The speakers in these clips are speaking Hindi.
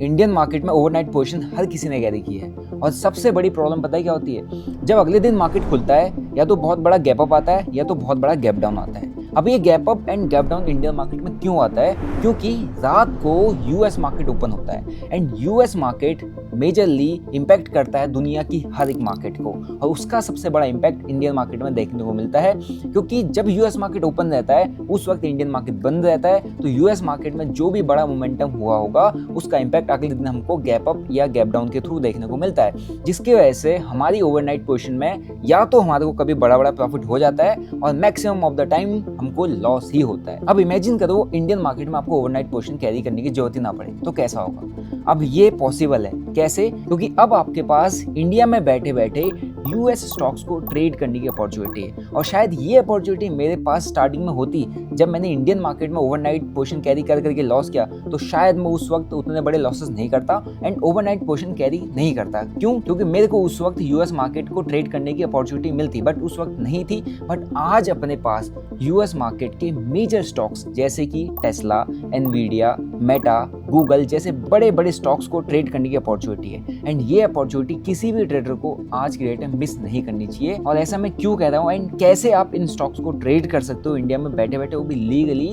इंडियन मार्केट में ओवरनाइट पोजीशन हर किसी ने कैरी की है और सबसे बड़ी प्रॉब्लम पता है क्या होती है? जब अगले दिन मार्केट खुलता है या तो बहुत बड़ा गैप अप आता है या तो बहुत बड़ा गैप डाउन आता है। अब ये gap up and gap down Indian market में क्यों आता है? क्योंकि रात को यूएस मार्केट ओपन होता है and US market majorly impact करता है दुनिया की हर एक मार्केट को, और उसका सबसे बड़ा इम्पैक्ट इंडियन मार्केट में देखने को मिलता है। क्योंकि जब यूएस मार्केट ओपन रहता है उस वक्त इंडियन मार्केट बंद रहता है, तो यूएस मार्केट में जो भी बड़ा मोमेंटम हुआ होगा उसका इम्पैक्ट अगले दिन हमको गैप अप या गैप डाउन के थ्रू देखने को मिलता है, जिसकी वजह से हमारी ओवरनाइट पोजीशन में या तो हमारे को कभी बड़ा बड़ा प्रॉफिट हो जाता है और मैक्सिमम ऑफ द टाइम हमको लॉस ही होता है। अब इमेजिन करो इंडियन मार्केट में आपको ओवरनाइट पोजीशन कैरी करने की जरूरत ही ना पड़े, तो कैसा होगा? अब ये पॉसिबल है कैसे? क्योंकि अब आपके पास इंडिया में बैठे बैठे यूएस स्टॉक्स को ट्रेड करने की अपॉर्चुनिटी है, और शायद ये अपॉर्चुनिटी मेरे पास स्टार्टिंग में होती जब मैंने इंडियन मार्केट में ओवरनाइट पोजीशन कैरी कर करके लॉस किया, तो शायद मैं उस वक्त उतने बड़े लॉसेस नहीं करता एंड ओवरनाइट पोजीशन कैरी नहीं करता। क्यों? क्योंकि मेरे को उस वक्त यूएस मार्केट को ट्रेड करने की अपॉर्चुनिटी मिलती, बट उस वक्त नहीं थी। बट आज अपने पास यूएस मार्केट के मेजर स्टॉक्स जैसे कि टेस्ला, एनवीडिया, मेटा, गूगल जैसे बड़े बड़े स्टॉक्स को ट्रेड करने की अपॉर्चुनिटी है, एंड ये अपॉर्चुनिटी किसी भी ट्रेडर को आज की डेट में मिस नहीं करनी चाहिए। और ऐसा मैं क्यों कह रहा हूँ एंड कैसे आप इन स्टॉक्स को ट्रेड कर सकते हो इंडिया में बैठे बैठे, वो भी लीगली,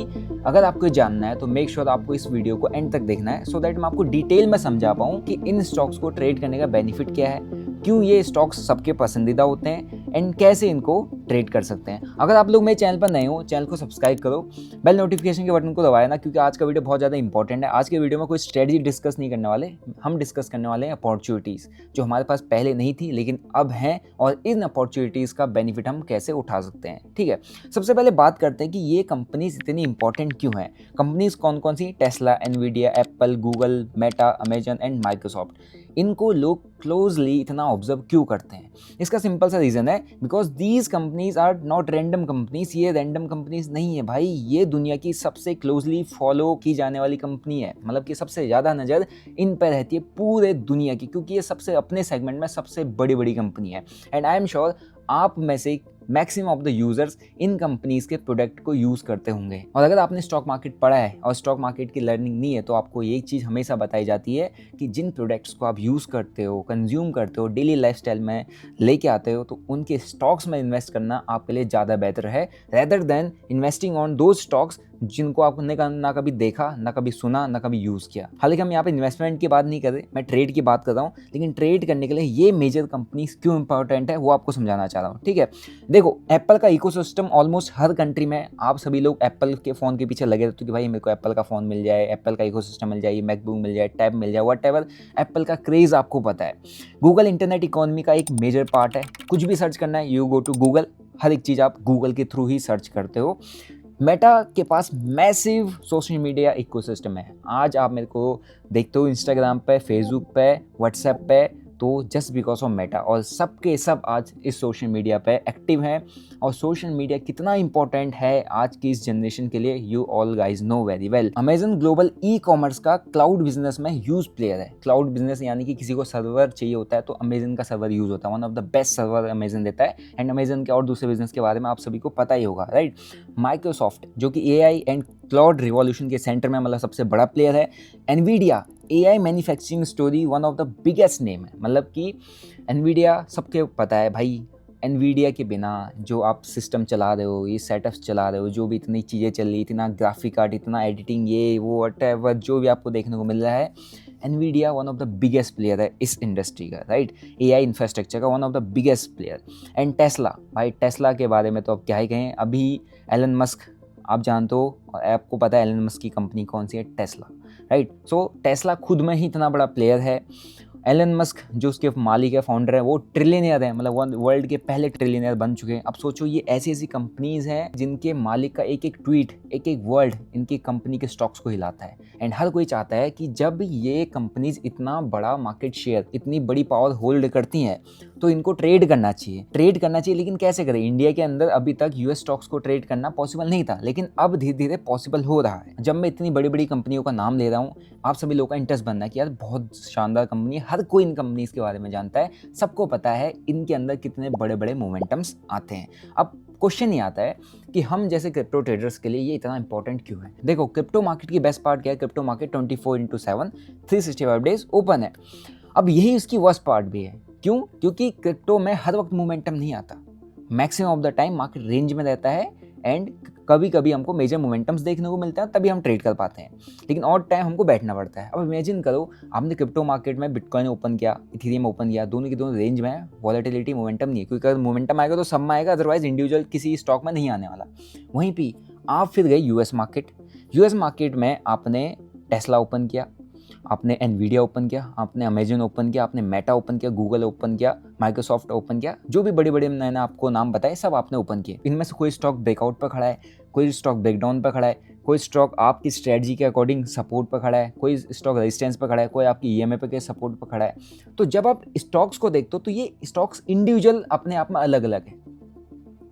अगर आपको जानना है तो मेक श्योर आपको इस वीडियो को एंड तक देखना है, सो दैट मैं आपको डिटेल में समझा पाऊँ कि इन स्टॉक्स को ट्रेड करने का बेनिफिट क्या है, क्यों ये स्टॉक्स सबके पसंदीदा होते हैं एंड कैसे इनको ट्रेड कर सकते हैं। अगर आप लोग मेरे चैनल पर नए हो, चैनल को सब्सक्राइब करो, बेल नोटिफिकेशन के बटन को दबाया ना, क्योंकि आज का वीडियो बहुत ज़्यादा इंपॉर्टेंट है। आज के वीडियो में कोई स्ट्रेटजी डिस्कस नहीं करने वाले, हम डिस्कस करने वाले हैं अपॉर्चुनिटीज़ जो हमारे पास पहले नहीं थी लेकिन अब हैं, और इन अपॉर्चुनिटीज़ का बेनिफिट हम कैसे उठा सकते हैं। ठीक है, सबसे पहले बात करते हैं कि ये कंपनीज इतनी इंपॉर्टेंट क्यों हैं। कंपनीज कौन कौन सी? Tesla, Nvidia, Apple, Google, Meta, Amazon and Microsoft. इनको लोग क्लोजली इतना ऑब्जर्व क्यों करते हैं? इसका सिंपल सा रीज़न है, because these companies are not random companies. ये रैंडम कंपनीज नहीं है भाई, ये दुनिया की सबसे क्लोजली फॉलो की जाने वाली कंपनी है। मतलब कि सबसे ज़्यादा नज़र इन पर रहती है पूरे दुनिया की, क्योंकि ये सबसे अपने सेगमेंट में सबसे बड़ी बड़ी कंपनी है। एंड आई एम श्योर आप में से maximum of the users in companies के प्रोडक्ट को यूज़ करते होंगे। और अगर आपने स्टॉक मार्केट पढ़ा है और स्टॉक मार्केट की लर्निंग नहीं है, तो आपको एक चीज़ हमेशा बताई जाती है कि जिन प्रोडक्ट्स को आप यूज़ करते हो, कंज्यूम करते हो, डेली लाइफस्टाइल में लेके आते हो, तो उनके स्टॉक्स में इन्वेस्ट करना आपके लिए ज़्यादा बेहतर है, rather than investing on those stocks जिनको आपने ना कभी देखा, ना कभी सुना, ना कभी यूज़ किया। हालांकि हम यहाँ पे इन्वेस्टमेंट की बात नहीं कर रहे, मैं ट्रेड की बात कर रहा हूँ, लेकिन ट्रेड करने के लिए ये मेजर कंपनीज क्यों इंपॉर्टेंट है वो आपको समझाना चाह रहा हूँ। ठीक है, देखो एप्पल का इकोसिस्टम ऑलमोस्ट हर कंट्री में, आप सभी लोग एप्पल के फ़ोन के पीछे लगे रहते हो कि भाई मेरे को एप्पल का फ़ोन मिल जाए, एप्पल का इकोसिस्टम मिल जाए, मैकबुक मिल जाए, टैब मिल जाए, व्हाटएवर एप्पल का क्रेज़ आपको पता है। गूगल इंटरनेट इकोनॉमी का एक मेजर पार्ट है। कुछ भी सर्च करना है, यू गो टू गूगल, हर एक चीज़ आप गूगल के थ्रू ही सर्च करते हो। मेटा के पास मैसिव सोशल मीडिया इकोसिस्टम है। आज आप मेरे को देखते हो इंस्टाग्राम पे, फेसबुक पे, व्हाट्सएप पे, तो जस्ट बिकॉज ऑफ मेटा, और सबके सब आज इस सोशल मीडिया पे एक्टिव हैं। और सोशल मीडिया कितना इंपॉर्टेंट है आज की इस जनरेशन के लिए, you all guys know very well. Amazon global e commerce का क्लाउड बिजनेस में ह्यूज प्लेयर है। क्लाउड बिजनेस यानी कि किसी को सर्वर चाहिए होता है तो अमेजन का सर्वर यूज होता है, one of the best server Amazon देता है। एंड अमेजन के और दूसरे बिजनेस के बारे में आप सभी को पता ही होगा, राइट। माइक्रोसॉफ्ट जो कि एआई एंड क्लाउड रिवॉल्यूशन के सेंटर में मतलब सबसे बड़ा प्लेयर है। Nvidia AI manufacturing story, one of the biggest name है। मतलब कि एनवीडिया सबके पता है भाई, एनवीडिया के बिना जो आप सिस्टम चला रहे हो, ये सेटअप्स चला रहे हो, जो भी इतनी चीज़ें चल रही, इतना ग्राफिक कार्ड, इतना एडिटिंग, ये वो व्हाटएवर जो भी आपको देखने को मिल रहा है, Nvidia one of the biggest player है इस इंडस्ट्री का, राइट। एआई इंफ्रास्ट्रक्चर का one of the biggest player. And Tesla, भाई टेस्ला के बारे में तो अब क्या ही कहें। अभी एलन मस्क आप जानते हो, और आपको पता है एलन मस्क की कंपनी कौन सी है? Tesla, right. सो टेस्ला खुद में ही इतना बड़ा प्लेयर है। एलन मस्क जो उसके मालिक है, फाउंडर है, वो ट्रिलियनियर है, मतलब वर्ल्ड के पहले ट्रिलियनियर बन चुके हैं। अब सोचो ये ऐसी ऐसी कंपनीज हैं जिनके मालिक का एक एक ट्वीट, एक एक वर्ड इनकी कंपनी के स्टॉक्स को हिलाता है। एंड हर कोई चाहता है कि जब ये कंपनीज इतना बड़ा मार्केट शेयर, इतनी बड़ी पावर होल्ड करती हैं, तो इनको ट्रेड करना चाहिए। लेकिन कैसे करें? इंडिया के अंदर अभी तक यूएस स्टॉक्स को ट्रेड करना पॉसिबल नहीं था, लेकिन अब धीरे धीरे पॉसिबल हो रहा है। जब मैं इतनी बड़ी बड़ी कंपनियों का नाम ले रहा हूँ, आप सभी लोगों का इंटरेस्ट बनना है कि यार बहुत शानदार कंपनी है, हर कोई इन कंपनीज के बारे में जानता है, सबको पता है इनके अंदर कितने बड़े बड़े मोमेंटम्स आते हैं। अब क्वेश्चन ये आता है कि हम जैसे क्रिप्टो ट्रेडर्स के लिए ये इतना इंपॉर्टेंट क्यों है। देखो क्रिप्टो मार्केट की बेस्ट पार्ट क्या है, क्रिप्टो मार्केट 24/7 365 डेज ओपन है। अब यही उसकी वर्स्ट पार्ट भी है। क्यों? क्योंकि क्रिप्टो में हर वक्त मोमेंटम नहीं आता, maximum of the time market range में रहता है एंड कभी कभी हमको मेजर मोमेंटम्स देखने को मिलता है, तभी हम ट्रेड कर पाते हैं, लेकिन और टाइम हमको बैठना पड़ता है। अब इमेजिन करो आपने क्रिप्टो मार्केट में बिटकॉइन ओपन किया, इथेरियम ओपन किया, दोनों की दोनों रेंज में है, वॉलेटिलिटी मोमेंटम नहीं है, क्योंकि अगर मोमेंटम आएगा तो सब में आएगा, अदरवाइज इंडिविजुअल किसी स्टॉक में नहीं आने वाला। वहीं पे आप फिर गए यूएस मार्केट में आपने टेस्ला ओपन किया, आपने एनवीडिया ओपन किया, आपने अमेजन ओपन किया, आपने मेटा ओपन किया, गूगल ओपन किया, माइक्रोसॉफ्ट ओपन किया, जो भी बड़े बड़े मैंने आपको नाम बताए सब आपने ओपन किए। इनमें से कोई स्टॉक ब्रेकआउट पर खड़ा है, कोई स्टॉक ब्रेकडाउन पर खड़ा है, कोई स्टॉक आपकी स्ट्रेटजी के अकॉर्डिंग सपोर्ट पर खड़ा है, कोई स्टॉक रेजिस्टेंस पर खड़ा है, कोई आपकी ईएमए पे के सपोर्ट पर खड़ा है। तो जब आप स्टॉक्स को देखते हो तो ये स्टॉक्स इंडिविजुअल अपने आप में अलग अलग है,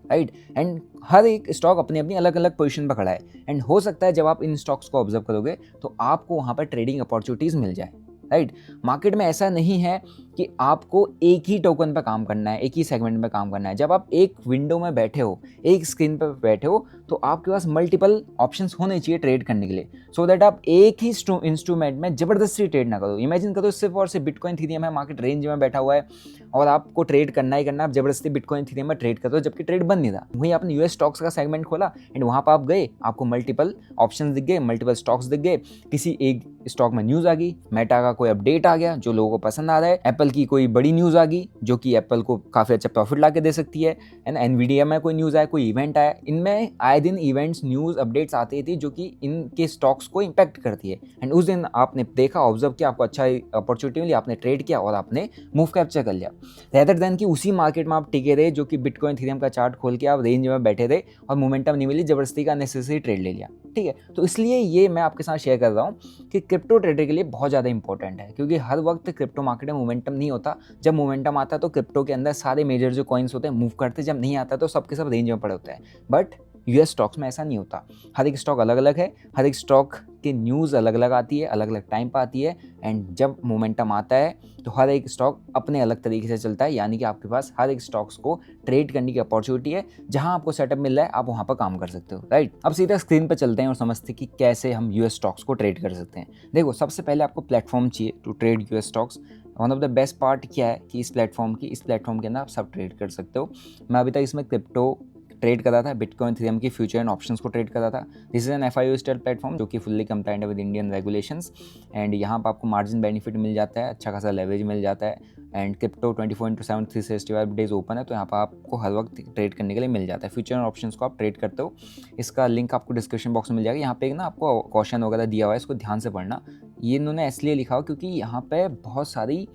राइट, एंड हर एक स्टॉक अपनी अपनी अलग अलग पोजीशन पर खड़ा है। एंड हो सकता है जब आप इन स्टॉक्स को ऑब्जर्व करोगे तो आपको वहाँ पर ट्रेडिंग अपॉर्चुनिटीज़ मिल जाए, राइट। मार्केट में ऐसा नहीं है कि आपको एक ही टोकन पर काम करना है, एक ही सेगमेंट में काम करना है। जब आप एक विंडो में बैठे हो, एक स्क्रीन पर बैठे हो, तो आपके पास मल्टीपल ऑप्शंस होने चाहिए ट्रेड करने के लिए, सो दैट आप एक ही इंस्ट्रूमेंट में ज़बरदस्ती ट्रेड ना करो। इमेजिन करो सिर्फ और सिर्फ बिटकॉइन इथेरियम है, मार्केट रेंज में बैठा हुआ है और आपको ट्रेड करना ही करना, आप जबरदस्ती बिटकॉइन इथेरियम में ट्रेड करते हो जबकि ट्रेड बंद नहीं था। वहीं आपने यूएस स्टॉक्स का सेगमेंट खोला एंड वहाँ पर आप गए, आपको मल्टीपल ऑप्शंस दिख गए, मल्टीपल स्टॉक्स दिख गए, किसी एक स्टॉक में न्यूज़ आ गई, मेटा का कोई अपडेट आ गया जो लोगों को पसंद आ रहा है, एप्पल की कोई बड़ी न्यूज़ आ गई जो कि एप्पल को काफ़ी अच्छा प्रॉफिट ला के दे सकती है, एंड एनवीडिया में कोई न्यूज़ आया, कोई इवेंट आया। इनमें आए दिन इवेंट्स, न्यूज़, अपडेट्स आती थी जो कि इनके स्टॉक्स को इम्पैक्ट करती है। एंड उस दिन आपने देखा, ऑब्जर्व किया, आपको अच्छा अपॉर्चुनिटी मिली, आपने ट्रेड किया और आपने मूव कैप्चर कर लिया, रेदर देन कि उसी मार्केट में आप टिके रहे जो कि बिटकॉइन इथेरियम का चार्ट खोल के आप रेंज में बैठे थे और मोमेंटम नहीं मिली, जबरदस्ती का नेसेसरी ट्रेड ले लिया, ठीक है। तो इसलिए ये मैं आपके साथ शेयर कर रहा हूँ कि क्रिप्टो ट्रेडर के लिए बहुत ज़्यादा इंपॉर्टेंट है, क्योंकि हर वक्त क्रिप्टो मार्केट में मोमेंटम नहीं होता। जब मोमेंटम आता है तो क्रिप्टो के अंदर सारे मेजर जो कॉइन्स होते हैं मूव करते हैं, जब नहीं आता तो सब के सब रेंज में पड़े होते हैं। बट यूएस स्टॉक्स में ऐसा नहीं होता, हर एक स्टॉक अलग अलग है, हर एक स्टॉक की न्यूज़ अलग अलग आती है, अलग अलग टाइम पर आती है, एंड जब मोमेंटम आता है तो हर एक स्टॉक अपने अलग तरीके से चलता है, यानी कि आपके पास हर एक स्टॉक्स को ट्रेड करने की अपॉर्चुनिटी है। जहां आपको सेटअप मिल रहा है आप वहां पर काम कर सकते हो, राइट। अब सीधा स्क्रीन पर चलते हैं और समझते हैं कि कैसे हम यूएस स्टॉक्स को ट्रेड कर सकते हैं। देखो सबसे पहले आपको प्लेटफॉर्म चाहिए to trade US stocks. One of the best part क्या है कि इस प्लेटफॉर्म के अंदर आप सब ट्रेड कर सकते हो। मैं अभी तक इसमें क्रिप्टो ट्रेड कर रहा था, बिटकॉइन इथेरियम की फ्यूचर एंड ऑप्शंस को ट्रेड कर रहा था। This is an FIU style platform जो कि फुल्ली कंप्लाइंट है विद इंडियन रेगुलेशंस, एंड यहाँ पर आपको मार्जिन बेनिफिट मिल जाता है, अच्छा खासा लेवरेज मिल जाता है, एंड क्रिप्टो 24/7 365 डेज ओपन है, तो यहाँ पर आपको हर वक्त ट्रेड करने के लिए मिल जाता है। फ्यूचर एंड ऑप्शंस को आप ट्रेड करते हो, इसका लिंक आपको डिस्क्रिप्शन बॉक्स में मिल जाएगा। यहाँ पे ना आपको क्वेश्चन वगैरह दिया हुआ है, इसको ध्यान से पढ़ना। ये इन्होंने इसलिए लिखा हो क्योंकि यहाँ पे बहुत सारी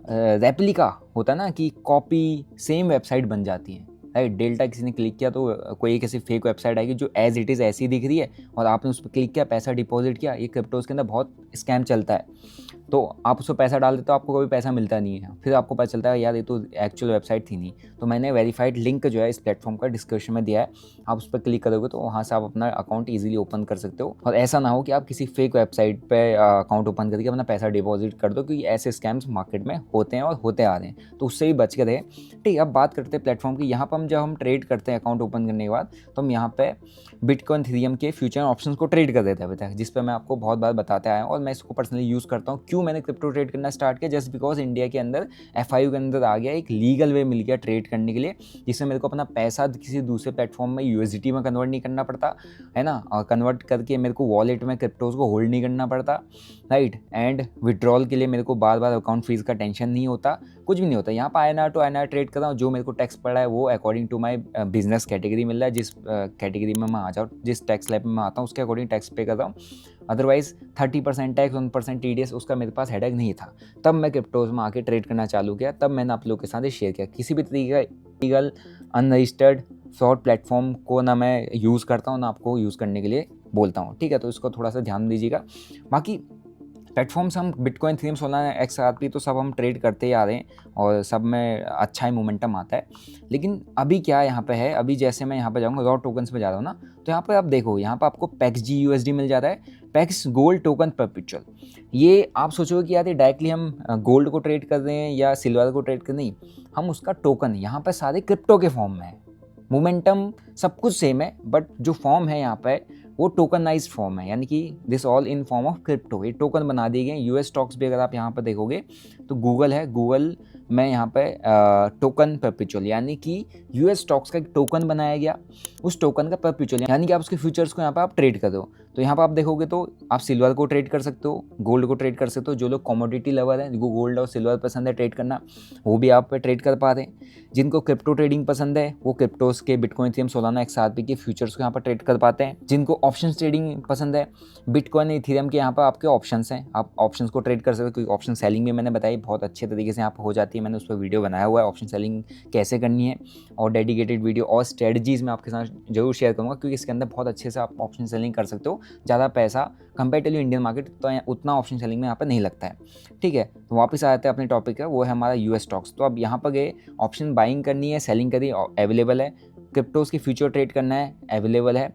रेप्लिका होता है ना, कि कॉपी सेम वेबसाइट बन जाती है, राइट। डेल्टा किसी ने क्लिक किया तो कोई एक ऐसी फेक वेबसाइट आएगी जो एज इट इज़ ऐसी दिख रही है और आपने उस पर क्लिक किया, पैसा डिपॉजिट किया। ये क्रिप्टोज़ के अंदर बहुत स्कैम चलता है, तो आप उसको पैसा डाल देते हो, आपको कभी पैसा मिलता नहीं है, फिर आपको पता चलता है यार ये तो एक्चुअल वेबसाइट थी नहीं। तो मैंने वेरीफाइड लिंक जो है इस प्लेटफॉर्म का डिस्क्रिप्शन में दिया है, आप उस पर क्लिक करोगे तो वहाँ से आप अपना अकाउंट ईजिली ओपन कर सकते हो। और ऐसा ना हो कि आप किसी फेक वेबसाइट पर अकाउंट ओपन करके अपना पैसा डिपॉजिट कर दो, क्योंकि ऐसे स्कैम्स मार्केट में होते हैं और होते आ रहे हैं, तो उससे भी बच के रहे, ठीक है। अब बात करते हैं प्लेटफॉर्म की। यहाँ पर जब हम ट्रेड करते हैं अकाउंट ओपन करने के बाद, तो हम यहाँ पे बिटकॉइन इथेरियम के फ्यूचर ऑप्शंस को ट्रेड कर देते हैं अभी तक, जिस पर मैं आपको बहुत बार बताते आया हूँ और मैं इसको पर्सनली यूज़ करता हूँ। क्यों मैंने क्रिप्टो ट्रेड करना स्टार्ट किया? जस्ट बिकॉज इंडिया के अंदर FIU के अंदर आ गया, एक लीगल वे मिल गया ट्रेड करने के लिए, जिसमें मेरे को अपना पैसा किसी दूसरे प्लेटफॉर्म में USDT में कन्वर्ट नहीं करना पड़ता है ना, और कन्वर्ट करके मेरे को वॉलेट में क्रिप्टोज को होल्ड नहीं करना पड़ता, राइट। एंड विड्रॉल के लिए मेरे को बार बार अकाउंट फीस का टेंशन नहीं होता, कुछ भी नहीं होता। यहाँ पर INR टू INR ट्रेड कर रहा हूँ, जो मेरे को टैक्स पड़ा है वो according to my business category मिल रहा है, जिस कैटेगरी में मैं आ जाऊँ, जिस टैक्स स्लैब में मैं आता हूँ उसके अकॉर्डिंग टैक्स पे कर रहा हूँ। अदरवाइज 30% टैक्स, 1% TDS उसका मेरे पास हेडेक नहीं था। तब मैं क्रिप्टोज में आके ट्रेड करना चालू किया, तब मैंने आप लोगों के साथ शेयर किया। किसी भी तरीके का लीगल अनरजिस्टर्ड फ्रॉड प्लेटफॉर्म को ना मैं यूज़ करता हूँ ना आपको यूज़ करने के लिए बोलता हूँ, ठीक है। तो इसको थोड़ा सा ध्यान दीजिएगा। बाकी प्लेटफॉर्म्स हम बिटकॉइन, इथेरियम, सोलाना, XRP तो सब हम ट्रेड करते ही आ रहे हैं और सब में अच्छा ही मोमेंटम आता है। लेकिन अभी क्या यहाँ पे है, अभी जैसे मैं यहाँ पे जाऊँगा रॉ टोकन्स पे जा रहा हूँ ना, तो यहाँ पे आप देखो, यहाँ पे आपको PEXG USD मिल जाता है, PEX गोल्ड टोकन परपेचुअल। ये आप सोचोगे कि यार ये डायरेक्टली हम गोल्ड को ट्रेड कर रहे हैं या सिल्वर को ट्रेड कर, नहीं, हम उसका टोकन, यहाँ पर सारे क्रिप्टो के फॉर्म में है। मोमेंटम सब कुछ सेम है, बट जो फॉर्म है यहाँ पे वो टोकनाइज्ड फॉर्म है, यानी कि this all in form of crypto. ये टोकन बना दिए गए। यूएस स्टॉक्स भी अगर आप यहाँ पर देखोगे तो गूगल है, गूगल में यहाँ पे टोकन परपेचुअल, यानी कि यूएस स्टॉक्स का एक टोकन बनाया गया, उस टोकन का परपेचुअल, यानी कि आप उसके फ्यूचर्स को यहाँ पे आप ट्रेड कर दो। तो यहाँ पर आप देखोगे तो आप सिल्वर को ट्रेड कर सकते हो, गोल्ड को ट्रेड कर सकते हो। जो लोग कमोडिटी लवर हैं, जिनको गोल्ड और सिल्वर पसंद है ट्रेड करना, वो भी आप पे ट्रेड कर पा रहे हैं। जिनको क्रिप्टो ट्रेडिंग पसंद है वो क्रिप्टोस के, बिटकॉइन, इथेरियम, सोलाना, एक्सआरपी के फ्यूचर्स को यहाँ पर ट्रेड कर पाते हैं। जिनको ऑप्शंस ट्रेडिंग पसंद है, बिटकॉइन, इथेरियम के यहाँ पर आपके ऑप्शंस हैं, आप ऑप्शंस को ट्रेड कर सकते हो। क्योंकि ऑप्शन सेलिंग भी मैंने बताई बहुत अच्छे तरीके से यहाँ पर हो जाती है, मैंने उस पर वीडियो बनाया हुआ है ऑप्शन सेलिंग कैसे करनी है, और डेडिकेटेड वीडियो और स्ट्रेटजीज़ मैं आपके साथ जरूर शेयर करूँगा, क्योंकि इसके अंदर बहुत अच्छे से आप ऑप्शन सेलिंग कर सकते हो। ज़्यादा पैसा कंपेरेटिवली इंडियन मार्केट तो उतना ऑप्शन सेलिंग में यहाँ पर नहीं लगता है। ठीक है, तो वापस आ जाते हैं अपने टॉपिक है, वो है हमारा यूएस स्टॉक्स। तो अब यहाँ पर गए, ऑप्शन बाइंग करनी है, सेलिंग करी, अवेलेबल है। क्रिप्टोज की फ्यूचर ट्रेड करना है, अवेलेबल है।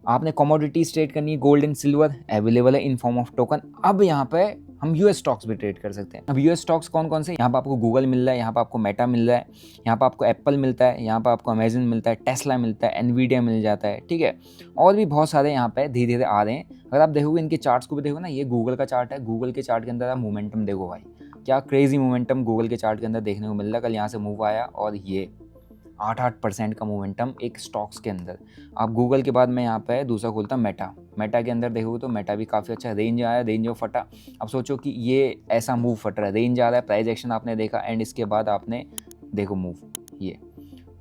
आपने कमोडिटीज ट्रेड करनी है, गोल्ड एंड सिल्वर, अवेलेबल है इन फॉर्म ऑफ टोकन। अब यहाँ पे हम यूएस स्टॉक्स भी ट्रेड कर सकते हैं। अब यूएस स्टॉक्स कौन कौन से, यहाँ पर आपको गूगल मिल रहा है, यहाँ पर आपको मेटा मिल रहा है, यहाँ पर आपको एप्पल मिलता है, यहाँ पर आपको अमेजन मिलता है, टेस्ला मिलता है, एनवीडिया मिल जाता है। ठीक है, और भी बहुत सारे यहाँ पे धीरे धीरे आ रहे हैं। अगर आप देखोगे इनके चार्ट्स को भी देखो ना, ये गूगल का चार्ट है, गूगल के चार्ट के अंदर आप मोमेंटम देखो भाई, क्या क्रेजी मोमेंटम गूगल के चार्ट के अंदर देखने को मिल रहा है। कल यहाँ से मूव आया और ये 8% का मोमेंटम एक स्टॉक्स के अंदर। आप गूगल के बाद मैं यहाँ पे दूसरा खोलता हूँ मेटा। मेटा के अंदर देखोगे तो मेटा भी काफ़ी अच्छा रेंज आया, रेंज में फटा। अब सोचो कि ये ऐसा मूव फट रहा है, रेंज आ रहा है, प्राइस एक्शन आपने देखा, एंड इसके बाद आपने देखो मूव, ये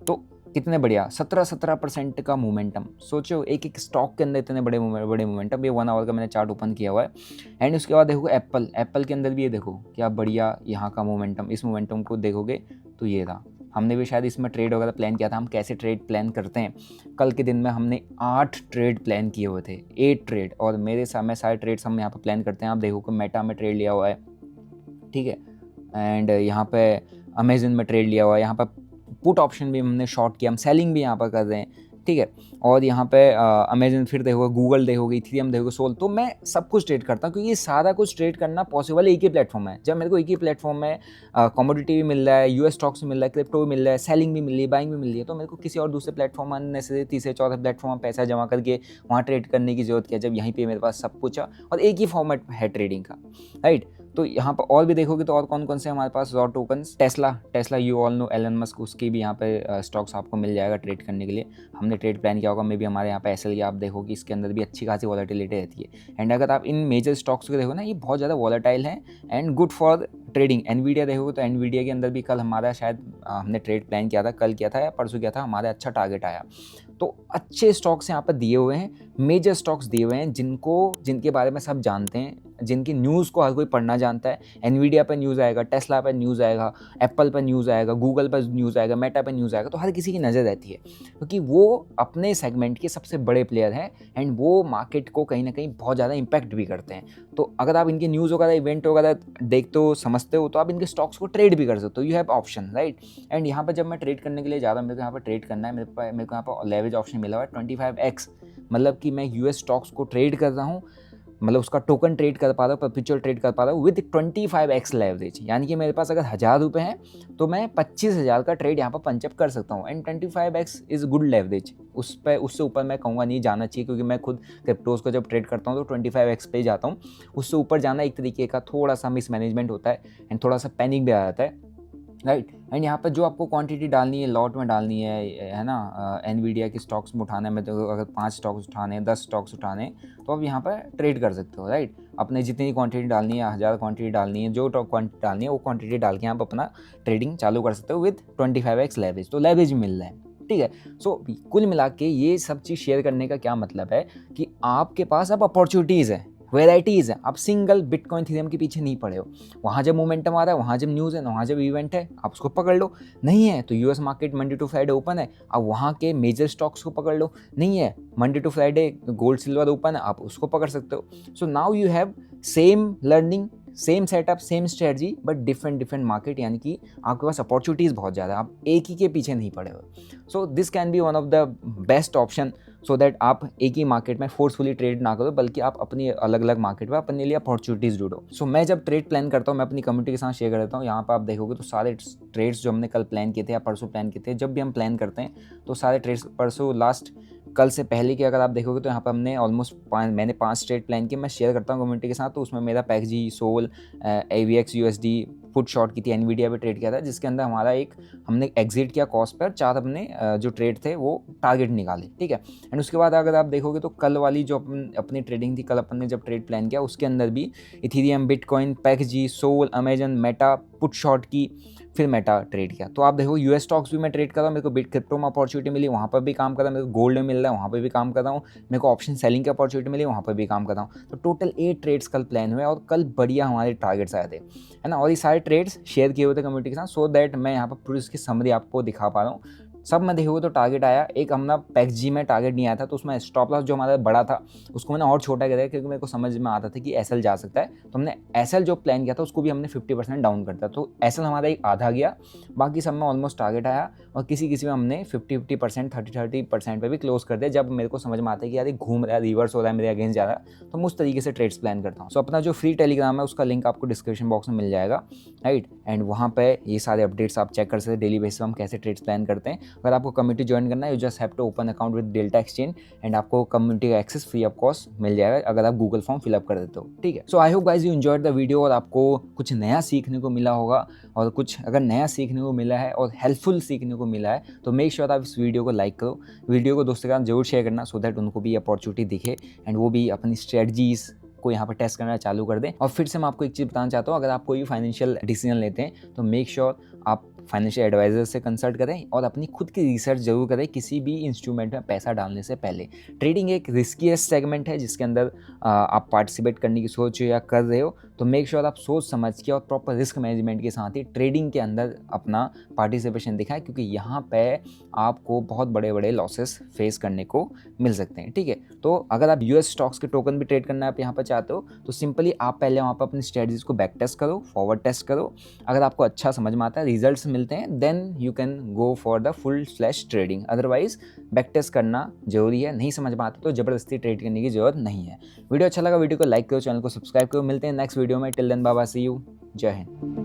तो कितने बढ़िया 17% का मोमेंटम। सोचो एक एक स्टॉक के अंदर इतने बड़े मोमेंटम। ये 1 आवर का मैंने चार्ट ओपन किया हुआ है। एंड उसके बाद देखो एप्पल के अंदर भी ये देखो क्या बढ़िया यहाँ का मोमेंटम। इस मोमेंटम को देखोगे तो ये रहा। हमने भी शायद इसमें ट्रेड वगैरह प्लान किया था। हम कैसे ट्रेड प्लान करते हैं, कल के दिन में हमने 8 ट्रेड प्लान किए हुए थे, 8 ट्रेड, और मेरे सामने सारे ट्रेड्स हम यहाँ पर प्लान करते हैं। आप देखो कि मेटा में ट्रेड लिया हुआ है, ठीक है, एंड यहाँ पे अमेजन में ट्रेड लिया हुआ है, यहाँ पर पुट ऑप्शन भी हमने शॉर्ट किया, हम सेलिंग भी यहाँ पर कर रहे हैं। ठीक है, और यहाँ पे अमेजन, फिर देखोगे गूगल, देखोगे इथेरियम, देखोगे सोल। तो मैं सब कुछ ट्रेड करता हूँ, क्योंकि ये सारा कुछ ट्रेड करना पॉसिबल एक ही प्लेटफॉर्म है। जब मेरे को एक ही प्लेटफॉर्म में कमोडिटी भी मिल रहा है, यूएस स्टॉक्स भी मिल रहा है, क्रिप्टो भी मिल रहा है, सेलिंग भी मिल रही है, बाइंग भी मिल रही है, तो मेरे को किसी और दूसरे प्लेटफॉर्म, अननेसेसरी तीसरे चौथे प्लेटफॉर्म में पैसा जमा करके वहाँ ट्रेड करने की जरूरत क्या, जब यहीं पर मेरे पास सब कुछ है और एक ही फॉर्मेट है ट्रेडिंग का, राइट। तो यहाँ पर और भी देखोगे तो और कौन कौन से हमारे पास और tokens, Tesla you all know, Elon Musk, उसकी भी यहाँ पे स्टॉक्स आपको मिल जाएगा ट्रेड करने के लिए। हमने ट्रेड प्लान किया होगा, मे भी हमारे यहाँ पे एसएल, आप देखोगे इसके अंदर भी अच्छी खासी वॉलेटिलिटी रहती है। एंड अगर आप इन मेजर स्टॉक्स को देखो ना, ये बहुत ज़्यादा वॉलेटाइल है and good for trading. Nvidia देखोगे तो एनवीडिया के अंदर भी कल हमारा शायद हमने ट्रेड प्लान किया था, कल किया था या परसों किया था, हमारा अच्छा टारगेट आया। तो अच्छे स्टॉक्स यहाँ पर दिए हुए हैं, मेजर स्टॉक्स दिए हुए हैं, जिनके बारे में सब जानते हैं, जिनकी न्यूज़ को हर कोई पढ़ना जानता है। एनवीडिया पर न्यूज़ आएगा, टेस्ला पर न्यूज़ आएगा, एप्पल पर न्यूज़ आएगा, गूगल पर न्यूज़ आएगा, मेटा पर न्यूज़ आएगा, तो हर किसी की नज़र रहती है, क्योंकि वो अपने सेगमेंट के सबसे बड़े प्लेयर हैं एंड वो मार्केट को कहीं ना कहीं बहुत ज़्यादा इम्पैक्ट भी करते हैं। तो अगर आप इनकी न्यूज़ वगैरह, इवेंट वगैरह देखते हो, समझते हो, तो आप इनके स्टॉक्स को ट्रेड भी कर सकते हो। You have option, right. And यहाँ पर जब मैं ट्रेड करने के लिए ज़्यादा, मेरे को यहाँ पर ट्रेड करना है, मेरे को यहाँ पर लेवरेज ऑप्शन मिला हुआ है 25x, मतलब कि मैं यूएस स्टॉक्स को ट्रेड कर रहा हूँ, मतलब उसका टोकन ट्रेड कर पा रहा हूँ, परपेचुअल ट्रेड कर पा रहा हूँ विद 25x लेवरेज। यानी कि मेरे पास अगर 1000 रुपये हैं तो मैं 25,000 का ट्रेड यहाँ पर पंचअप कर सकता हूँ। And 25x is good leverage. उससे ऊपर मैं कहूँगा नहीं जाना चाहिए, क्योंकि मैं खुद क्रिप्टोज को जब ट्रेड करता हूँ तो 25x पे जाता हूँ। उससे ऊपर जाना एक तरीके का थोड़ा सा मिसमैनेजमेंट होता है एंड थोड़ा सा पैनिक भी आ जाता है, राइट। एंड यहाँ पर जो आपको क्वांटिटी डालनी है, लॉट में डालनी है ना, एनवीडिया की स्टॉक्स में उठाने में, तो अगर 5 स्टॉक्स उठाने, 10 स्टॉक्स उठाने, तो आप यहाँ पर ट्रेड कर सकते हो, राइट। अपने जितनी क्वांटिटी डालनी है, 1000 क्वांटिटी डालनी है, जो क्वांटिटी डालनी है वो क्वांटिटी डाल के आप अपना ट्रेडिंग चालू कर सकते हो विद 25x लेवरेज। तो लेवरेज मिल रहा है, ठीक है। सो कुल मिला के ये सब चीज़ शेयर करने का क्या मतलब है कि आपके पास अब अपॉर्चुनिटीज़ है, वेराइटीज़ है। आप सिंगल बिटकॉइन इथेरियम के पीछे नहीं पड़े हो। वहाँ जब मोमेंटम आ रहा है, वहाँ जब न्यूज़ है, वहाँ जब इवेंट है, आप उसको पकड़ लो। नहीं है तो US market Monday to Friday open है, आप वहाँ के मेजर स्टॉक्स को पकड़ लो। नहीं है Monday to Friday gold silver open है, आप उसको पकड़ सकते हो। So now you have same learning, same setup, same strategy, but different market, यानी कि आपके पास अपॉर्चुनिटीज़ बहुत ज़्यादा, आप एक ही के पीछे नहीं पड़े हो। So this can be one of the best option. So that आप एक ही मार्केट में फोर्सफुली ट्रेड ना करो, बल्कि आप अपनी अलग अलग मार्केट में अपने लिए अपॉर्चुनिटीज़ ढूंढो। सो मैं जब ट्रेड प्लान करता हूँ, मैं अपनी कम्युनिटी के साथ शेयर कर देता हूँ। यहाँ पर आप देखोगे तो सारे ट्रेड्स जो हमने कल प्लान किए थे या परसों प्लान किए थे, जब भी हम प्लान करते हैं तो सारे ट्रेड्स परसों लास्ट कल से पहले की अगर आप देखोगे तो यहाँ पर हमने ऑलमोस्ट मैंने 5 ट्रेड प्लान किए, मैं शेयर करता हूँ कम्युनिटी के साथ। तो उसमें मेरा PAXG, Sol, AVX USD, put short की थी, एनवीडिया पे ट्रेड किया था, जिसके अंदर हमारा हमने एग्जिट किया कॉस्ट पर 4 अपने जो ट्रेड थे वो टारगेट निकाले, ठीक है। एंड उसके बाद अगर आप देखोगे तो कल वाली जो अपनी ट्रेडिंग थी, कल अपन ने जब ट्रेड प्लान किया उसके अंदर भी Ethereum, Bitcoin, PAXG, Sol, Amazon, Meta, put short की, फिर मेटा ट्रेड किया। तो आप देखो US स्टॉक्स भी मैं ट्रेड कर रहा हूँ, मेरे को बिट क्रिप्टो में अपॉर्चुनिटी मिली, वहाँ पर भी काम कर रहा हूँ, मेरे को गोल्ड में मिल रहा है, वहाँ पर भी काम कर रहा हूँ, मेरे को ऑप्शन सेलिंग की अपॉर्चुनिटी मिली, वहाँ पर भी काम कर रहा हूँ। तो टोटल 8 ट्रेड्स कल प्लान हुए और कल बढ़िया हमारे टारगेट्स आए थे, है ना। और ये सारे ट्रेड्स शेयर किए हुए थे कम्युनिटी के साथ, सो दैट मैं यहाँ पर पूरी इसकी समरी आपको दिखा पा रहा हूँ। सब में देखोगे तो टारगेट आया, एक हमारा पैक्जी में टारगेट नहीं आया था, तो उसमें स्टॉप लॉस जो हमारा बड़ा था उसको मैंने और छोटा कर दिया, क्योंकि मेरे को समझ में आता था कि SL जा सकता है। तो हमने SL जो प्लान किया था उसको भी हमने 50% डाउन कर दिया, तो SL हमारा एक आधा गया, बाकी सब में ऑलमोस्ट टारगेट आया। और किसी में हमने 50% 30% पे भी क्लोज कर दिया, जब मेरे को समझ में आता है कि यार ये घूम रहा है, रिवर्स हो रहा है, मेरे अगेंस्ट जा रहा है, तो मैं उस तरीके से ट्रेड्स प्लान करता हूँ। सो अपना जो फ्री टेलीग्राम है उसका लिंक आपको डिस्क्रिप्शन बॉक्स में मिल जाएगा, राइट। एंड वहाँ पे ये सारे अपडेट्स आप चेक कर सकते हैं, डेली बेसिस पे हम कैसे ट्रेड्स प्लान करते हैं। अगर आपको कम्युनिटी ज्वाइन करना है, you just have to open account with Delta Exchange and आपको कम्युनिटी का एक्सेस फ्री ऑफ कॉस्ट मिल जाएगा अगर आप गूगल फॉर्म फिलअप कर देते हो, ठीक है। So I hope guys you enjoyed the video और आपको कुछ नया सीखने को मिला होगा, और कुछ अगर नया सीखने को मिला है और हेल्पफुल सीखने को मिला है तो मेक श्योर आप इस वीडियो को लाइक करो, वीडियो को दोस्तों के साथ जरूर शेयर करना, सो दैट उनको भी अपॉर्चुनिटी दिखे एंड वो भी अपनी स्ट्रेटजीज को यहाँ पर टेस्ट करना चालू कर दें। और फिर से मैं आपको एक चीज़ बताना चाहता हूँ, अगर आप कोई भी फाइनेंशियल डिसीजन लेते हैं तो मेक श्योर आप फाइनेंशियल एडवाइजर से कंसल्ट करें और अपनी खुद की रिसर्च जरूर करें किसी भी इंस्ट्रूमेंट में पैसा डालने से पहले। ट्रेडिंग एक रिस्कीएस्ट सेगमेंट है जिसके अंदर आप पार्टिसिपेट करने की सोच या कर रहे हो, तो मेक श्योर आप सोच समझ के और प्रॉपर रिस्क मैनेजमेंट के साथ ही ट्रेडिंग के अंदर अपना पार्टिसिपेशन दिखाएं, क्योंकि यहाँ पे आपको बहुत बड़े बड़े लॉसेस फेस करने को मिल सकते हैं, ठीक है। तो अगर आप US स्टॉक्स के टोकन भी ट्रेड करना आप यहाँ पर चाहते हो तो सिंपली आप पहले वहाँ पर अपनी स्ट्रेटजीज को बैक टेस्ट करो, फॉरवर्ड टेस्ट करो, अगर आपको अच्छा समझ में आता है, रिजल्ट्स मिलते हैं, then you can go for the full slash trading. Otherwise back test करना जरूरी है, नहीं समझ में आता तो जबरदस्ती ट्रेड करने की जरूरत नहीं है। वीडियो अच्छा लगा वीडियो को लाइक करो, चैनल को सब्सक्राइब करो, मिलते हैं नेक्स्ट वीडियो में। Till then bye bye, see you, Jai Hind.